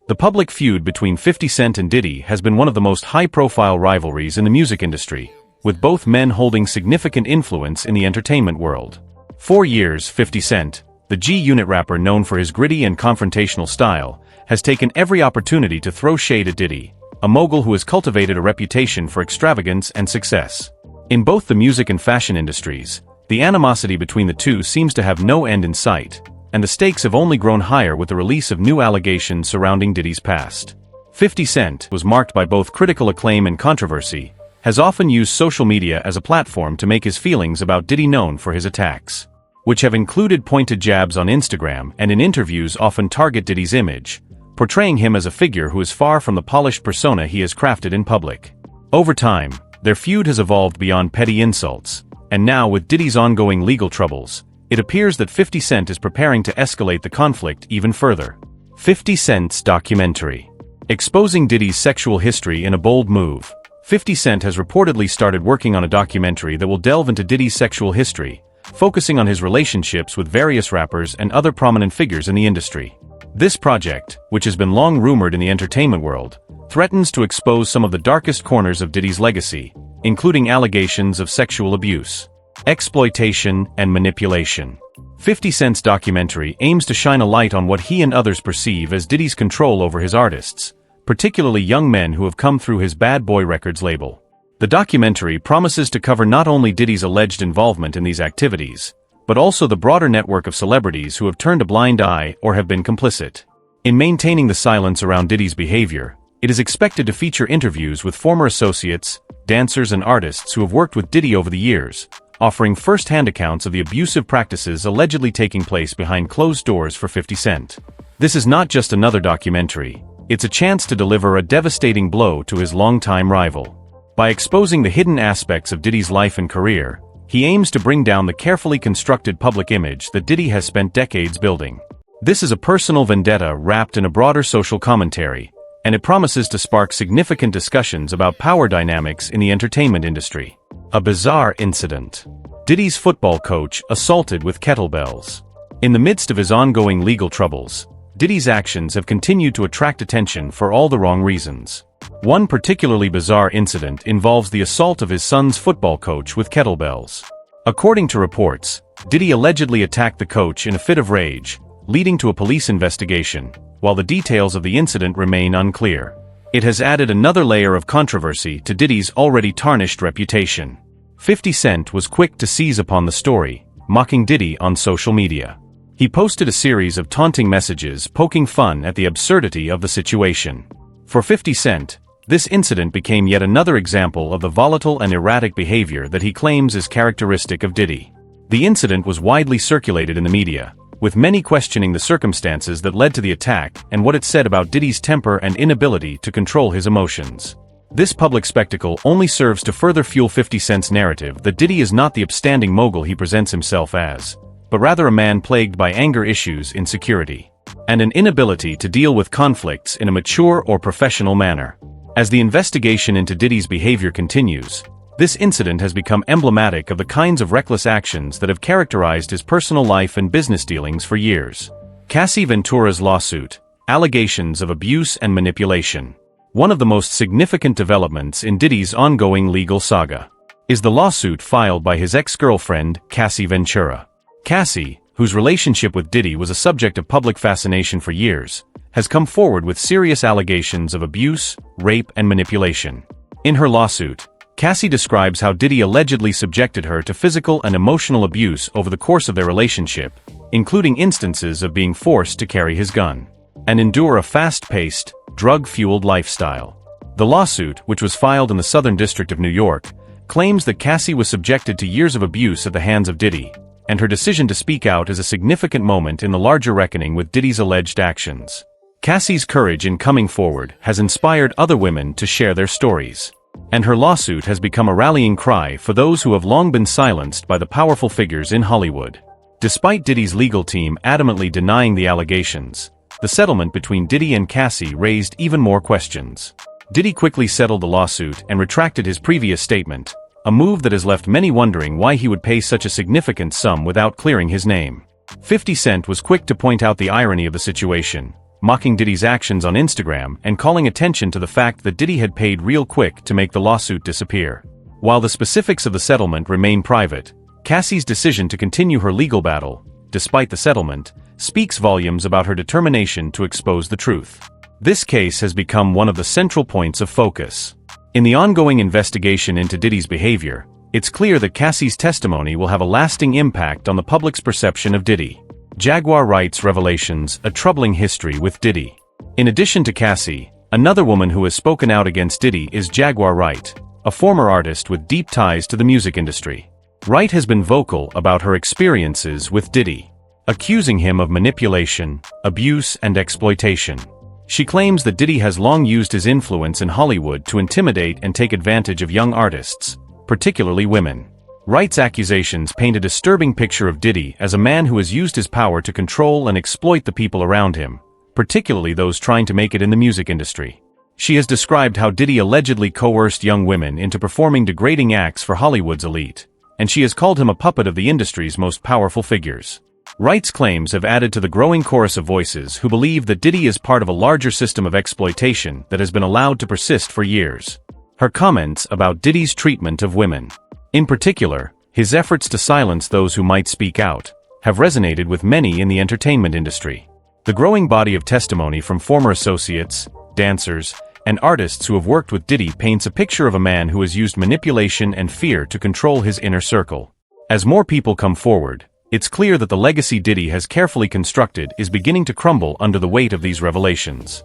The public feud between 50 Cent and Diddy has been one of the most high-profile rivalries in the music industry, with both men holding significant influence in the entertainment world. For years, 50 Cent, the G-Unit rapper known for his gritty and confrontational style, has taken every opportunity to throw shade at Diddy, a mogul who has cultivated a reputation for extravagance and success. In both the music and fashion industries, the animosity between the two seems to have no end in sight, and the stakes have only grown higher with the release of new allegations surrounding Diddy's past. 50 Cent was marked by both critical acclaim and controversy, has often used social media as a platform to make his feelings about Diddy known for his attacks, which have included pointed jabs on Instagram and in interviews often target Diddy's image, portraying him as a figure who is far from the polished persona he has crafted in public. Over time, their feud has evolved beyond petty insults, and now with Diddy's ongoing legal troubles, it appears that 50 Cent is preparing to escalate the conflict even further. 50 Cent's documentary. Exposing Diddy's sexual history in a bold move, 50 Cent has reportedly started working on a documentary that will delve into Diddy's sexual history, focusing on his relationships with various rappers and other prominent figures in the industry. This project, which has been long rumored in the entertainment world, threatens to expose some of the darkest corners of Diddy's legacy, including allegations of sexual abuse, exploitation, and manipulation. 50 Cent's documentary aims to shine a light on what he and others perceive as Diddy's control over his artists, particularly young men who have come through his Bad Boy Records label. The documentary promises to cover not only Diddy's alleged involvement in these activities, but also the broader network of celebrities who have turned a blind eye or have been complicit. In maintaining the silence around Diddy's behavior, it is expected to feature interviews with former associates, dancers and artists who have worked with Diddy over the years, offering first-hand accounts of the abusive practices allegedly taking place behind closed doors for 50 Cent. This is not just another documentary, it's a chance to deliver a devastating blow to his longtime rival. By exposing the hidden aspects of Diddy's life and career, he aims to bring down the carefully constructed public image that Diddy has spent decades building. This is a personal vendetta wrapped in a broader social commentary, and it promises to spark significant discussions about power dynamics in the entertainment industry. A bizarre incident. Diddy's football coach assaulted with kettlebells. In the midst of his ongoing legal troubles, Diddy's actions have continued to attract attention for all the wrong reasons. One particularly bizarre incident involves the assault of his son's football coach with kettlebells. According to reports, Diddy allegedly attacked the coach in a fit of rage, leading to a police investigation, while the details of the incident remain unclear. It has added another layer of controversy to Diddy's already tarnished reputation. 50 Cent was quick to seize upon the story, mocking Diddy on social media. He posted a series of taunting messages poking fun at the absurdity of the situation. For 50 Cent, this incident became yet another example of the volatile and erratic behavior that he claims is characteristic of Diddy. The incident was widely circulated in the media, with many questioning the circumstances that led to the attack and what it said about Diddy's temper and inability to control his emotions. This public spectacle only serves to further fuel 50 Cent's narrative that Diddy is not the upstanding mogul he presents himself as, but rather a man plagued by anger issues, insecurity, and an inability to deal with conflicts in a mature or professional manner. As the investigation into Diddy's behavior continues, this incident has become emblematic of the kinds of reckless actions that have characterized his personal life and business dealings for years. Cassie Ventura's lawsuit, allegations of abuse and manipulation. One of the most significant developments in Diddy's ongoing legal saga is the lawsuit filed by his ex-girlfriend, Cassie Ventura. Cassie, whose relationship with Diddy was a subject of public fascination for years, has come forward with serious allegations of abuse, rape, and manipulation. In her lawsuit, Cassie describes how Diddy allegedly subjected her to physical and emotional abuse over the course of their relationship, including instances of being forced to carry his gun and endure a fast-paced, drug-fueled lifestyle. The lawsuit, which was filed in the Southern District of New York, claims that Cassie was subjected to years of abuse at the hands of Diddy, and her decision to speak out is a significant moment in the larger reckoning with Diddy's alleged actions. Cassie's courage in coming forward has inspired other women to share their stories, and her lawsuit has become a rallying cry for those who have long been silenced by the powerful figures in Hollywood. Despite Diddy's legal team adamantly denying the allegations, the settlement between Diddy and Cassie raised even more questions. Diddy quickly settled the lawsuit and retracted his previous statement, a move that has left many wondering why he would pay such a significant sum without clearing his name. 50 Cent was quick to point out the irony of the situation, mocking Diddy's actions on Instagram and calling attention to the fact that Diddy had paid real quick to make the lawsuit disappear. While the specifics of the settlement remain private, Cassie's decision to continue her legal battle, despite the settlement, speaks volumes about her determination to expose the truth. This case has become one of the central points of focus. In the ongoing investigation into Diddy's behavior, it's clear that Cassie's testimony will have a lasting impact on the public's perception of Diddy. Jaguar Wright's revelations, a troubling history with Diddy. In addition to Cassie, another woman who has spoken out against Diddy is Jaguar Wright, a former artist with deep ties to the music industry. Wright has been vocal about her experiences with Diddy, accusing him of manipulation, abuse, and exploitation. She claims that Diddy has long used his influence in Hollywood to intimidate and take advantage of young artists, particularly women. Wright's accusations paint a disturbing picture of Diddy as a man who has used his power to control and exploit the people around him, particularly those trying to make it in the music industry. She has described how Diddy allegedly coerced young women into performing degrading acts for Hollywood's elite, and she has called him a puppet of the industry's most powerful figures. Wright's claims have added to the growing chorus of voices who believe that Diddy is part of a larger system of exploitation that has been allowed to persist for years. Her comments about Diddy's treatment of women, in particular, his efforts to silence those who might speak out, have resonated with many in the entertainment industry. The growing body of testimony from former associates, dancers, and artists who have worked with Diddy paints a picture of a man who has used manipulation and fear to control his inner circle. As more people come forward, it's clear that the legacy Diddy has carefully constructed is beginning to crumble under the weight of these revelations.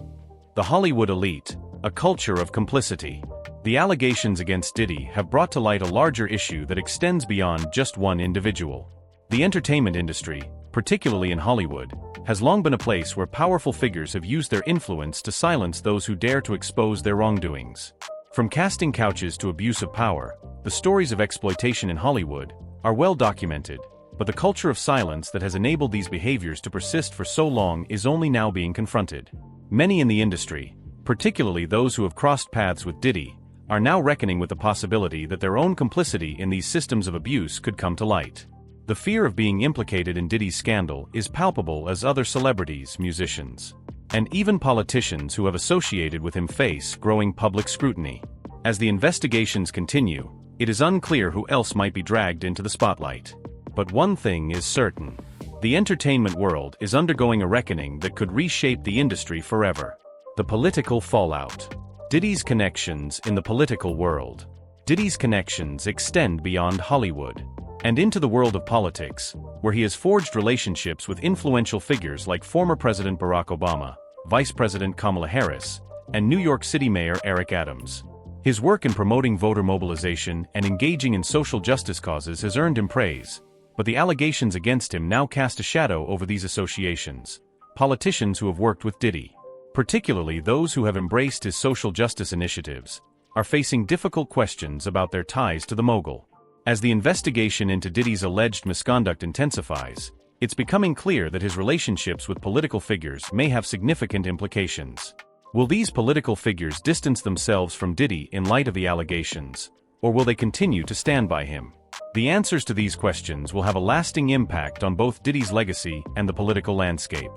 The Hollywood elite, a culture of complicity. The allegations against Diddy have brought to light a larger issue that extends beyond just one individual. The entertainment industry, particularly in Hollywood, has long been a place where powerful figures have used their influence to silence those who dare to expose their wrongdoings. From casting couches to abuse of power, the stories of exploitation in Hollywood are well documented, but the culture of silence that has enabled these behaviors to persist for so long is only now being confronted. Many in the industry, particularly those who have crossed paths with Diddy, are now reckoning with the possibility that their own complicity in these systems of abuse could come to light. The fear of being implicated in Diddy's scandal is palpable as other celebrities, musicians, and even politicians who have associated with him face growing public scrutiny. As the investigations continue, it is unclear who else might be dragged into the spotlight. But one thing is certain. The entertainment world is undergoing a reckoning that could reshape the industry forever. The political fallout. Diddy's connections in the political world. Diddy's connections extend beyond Hollywood and into the world of politics, where he has forged relationships with influential figures like former President Barack Obama, Vice President Kamala Harris, and New York City Mayor Eric Adams. His work in promoting voter mobilization and engaging in social justice causes has earned him praise, but the allegations against him now cast a shadow over these associations. Politicians who have worked with Diddy, particularly those who have embraced his social justice initiatives, are facing difficult questions about their ties to the mogul. As the investigation into Diddy's alleged misconduct intensifies, it's becoming clear that his relationships with political figures may have significant implications. Will these political figures distance themselves from Diddy in light of the allegations, or will they continue to stand by him? The answers to these questions will have a lasting impact on both Diddy's legacy and the political landscape.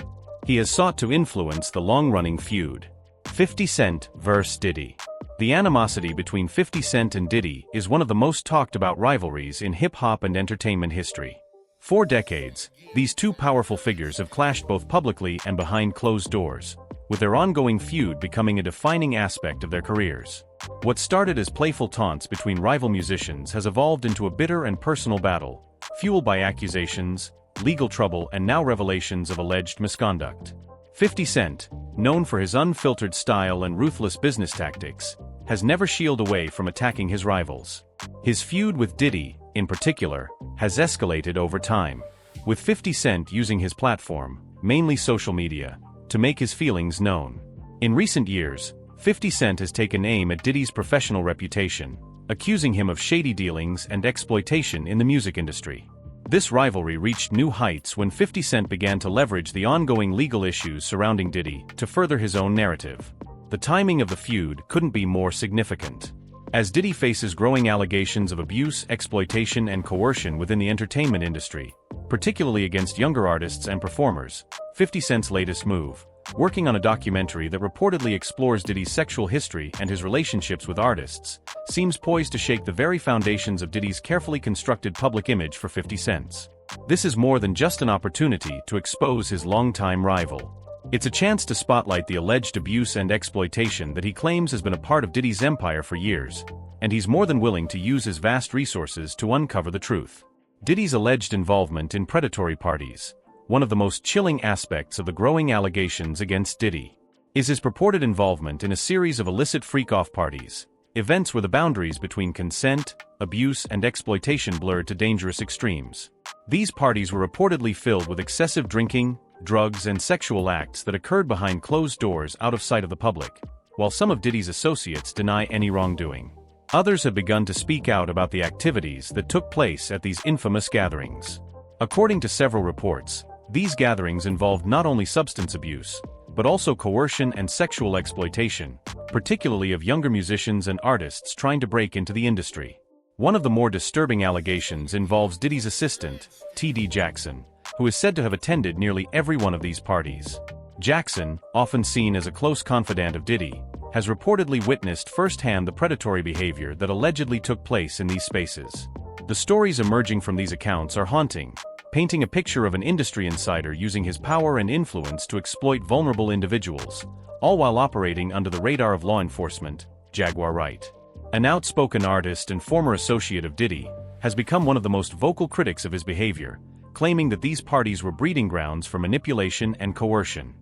He has sought to influence the long-running feud. 50 Cent vs. Diddy. The animosity between 50 Cent and Diddy is one of the most talked about rivalries in hip-hop and entertainment history. For decades, these two powerful figures have clashed both publicly and behind closed doors, with their ongoing feud becoming a defining aspect of their careers. What started as playful taunts between rival musicians has evolved into a bitter and personal battle, fueled by accusations, legal trouble, and now revelations of alleged misconduct. 50 Cent, known for his unfiltered style and ruthless business tactics, has never shied away from attacking his rivals. His feud with Diddy, in particular, has escalated over time, with 50 Cent using his platform, mainly social media, to make his feelings known. In recent years, 50 Cent has taken aim at Diddy's professional reputation, accusing him of shady dealings and exploitation in the music industry. This rivalry reached new heights when 50 Cent began to leverage the ongoing legal issues surrounding Diddy to further his own narrative. The timing of the feud couldn't be more significant. As Diddy faces growing allegations of abuse, exploitation, and coercion within the entertainment industry, particularly against younger artists and performers, 50 Cent's latest move, working on a documentary that reportedly explores Diddy's sexual history and his relationships with artists, seems poised to shake the very foundations of Diddy's carefully constructed public image for 50 Cent. This is more than just an opportunity to expose his longtime rival. It's a chance to spotlight the alleged abuse and exploitation that he claims has been a part of Diddy's empire for years, and he's more than willing to use his vast resources to uncover the truth. Diddy's alleged involvement in predatory parties, one of the most chilling aspects of the growing allegations against Diddy, is his purported involvement in a series of illicit freak-off parties, events where the boundaries between consent, abuse, and exploitation blurred to dangerous extremes. These parties were reportedly filled with excessive drinking, drugs, and sexual acts that occurred behind closed doors out of sight of the public, while some of Diddy's associates deny any wrongdoing. Others have begun to speak out about the activities that took place at these infamous gatherings. According to several reports, these gatherings involved not only substance abuse, but also coercion and sexual exploitation, particularly of younger musicians and artists trying to break into the industry. One of the more disturbing allegations involves Diddy's assistant, T.D. Jackson, who is said to have attended nearly every one of these parties. Jackson, often seen as a close confidant of Diddy, has reportedly witnessed firsthand the predatory behavior that allegedly took place in these spaces. The stories emerging from these accounts are haunting, painting a picture of an industry insider using his power and influence to exploit vulnerable individuals, all while operating under the radar of law enforcement. Jaguar Wright, an outspoken artist and former associate of Diddy, has become one of the most vocal critics of his behavior, claiming that these parties were breeding grounds for manipulation and coercion.